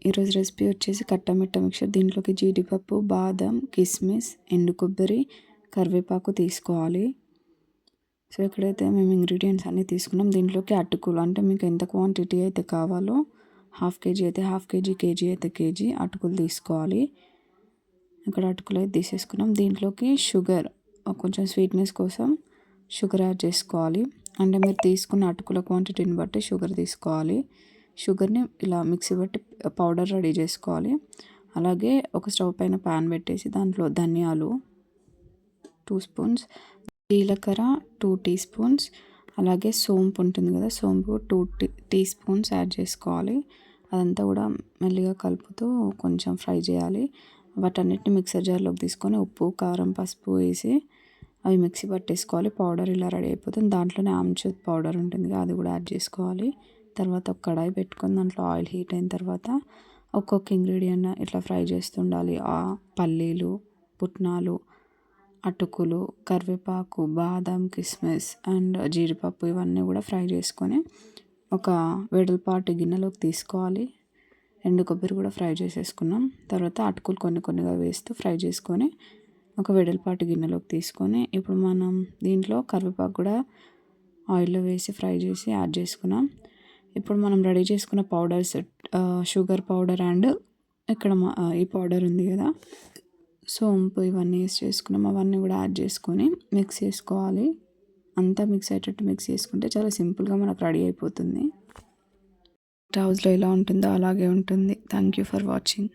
ఈరోజు రెసిపీ వచ్చేసి కట్టమిట్ట మిక్చర్. దీంట్లోకి జీడిపప్పు, బాదం, కిస్మిస్, ఎండు కొబ్బరి, కరివేపాకు తీసుకోవాలి. సో ఇక్కడైతే మేము ఇంగ్రీడియంట్స్ అన్నీ తీసుకున్నాం. దీంట్లోకి అటుకులు, అంటే మీకు ఎంత క్వాంటిటీ అయితే కావాలో, హాఫ్ కేజీ అయితే హాఫ్ కేజీ, కేజీ అయితే కేజీ అటుకులు తీసుకోవాలి. ఇక్కడ అటుకులు అయితే తీసేసుకున్నాం. దీంట్లోకి షుగర్, కొంచెం స్వీట్నెస్ కోసం షుగర్ యాడ్ చేసుకోవాలి. అంటే మీరు తీసుకున్న అటుకుల క్వాంటిటీని బట్టి షుగర్ తీసుకోవాలి. షుగర్ని ఇలా మిక్సీ బట్టి పౌడర్ రెడీ చేసుకోవాలి. అలాగే ఒక స్టవ్ పైన ప్యాన్ పెట్టేసి దాంట్లో ధనియాలు 2 స్పూన్స్, జీలకర్ర 2 టీ స్పూన్స్, అలాగే సోంపు ఉంటుంది కదా, సోంపు 2 టీ స్పూన్స్ యాడ్ చేసుకోవాలి. అదంతా కూడా మెల్లిగా కలుపుతూ కొంచెం ఫ్రై చేయాలి. వాటన్నిటిని మిక్సర్ జార్లోకి తీసుకొని ఉప్పు, కారం, పసుపు వేసి అవి మిక్సీ పట్టేసుకోవాలి. పౌడర్ ఇలా రెడీ అయిపోతుంది. దాంట్లోనే ఆమ్చూర్ పౌడర్ ఉంటుంది, అది కూడా యాడ్ చేసుకోవాలి. తర్వాత ఒక కడాయి పెట్టుకొని దాంట్లో ఆయిల్ హీట్ అయిన తర్వాత ఒక్కొక్క ఇంగ్రీడియంట్ ఇట్లా ఫ్రై చేస్తుండాలి. పల్లీలు, పుట్నాలు, అటుకులు, కరివేపాకు, బాదం, కిస్మిస్ అండ్ జీడిపప్పు ఇవన్నీ కూడా ఫ్రై చేసుకొని ఒక వెడల్పాటి గిన్నెలోకి తీసుకోవాలి. ఎండు కొబ్బరి కూడా ఫ్రై చేసేసుకున్నాం. తర్వాత అటుకులు కొన్ని కొన్నిగా వేస్తూ ఫ్రై చేసుకొని ఒక వెడల్పాటి గిన్నెలోకి తీసుకొని ఇప్పుడు మనం దీంట్లో కరివేపాకు కూడా ఆయిల్లో వేసి ఫ్రై చేసి యాడ్ చేసుకున్నాం. ఇప్పుడు మనం రెడీ చేసుకున్న పౌడర్స్, షుగర్ పౌడర్ అండ్ ఇక్కడ ఈ పౌడర్ ఉంది కదా, సోంపు, ఇవన్నీ వేసి చేసుకున్నాం. అవన్నీ కూడా యాడ్ చేసుకొని మిక్స్ చేసుకోవాలి. అంతా మిక్స్ అయ్యేటట్టు మిక్స్ చేసుకుంటే చాలా సింపుల్గా మనకు రెడీ అయిపోతుంది. హౌస్లో ఎలా ఉంటుందో అలాగే ఉంటుంది. Thank you for watching.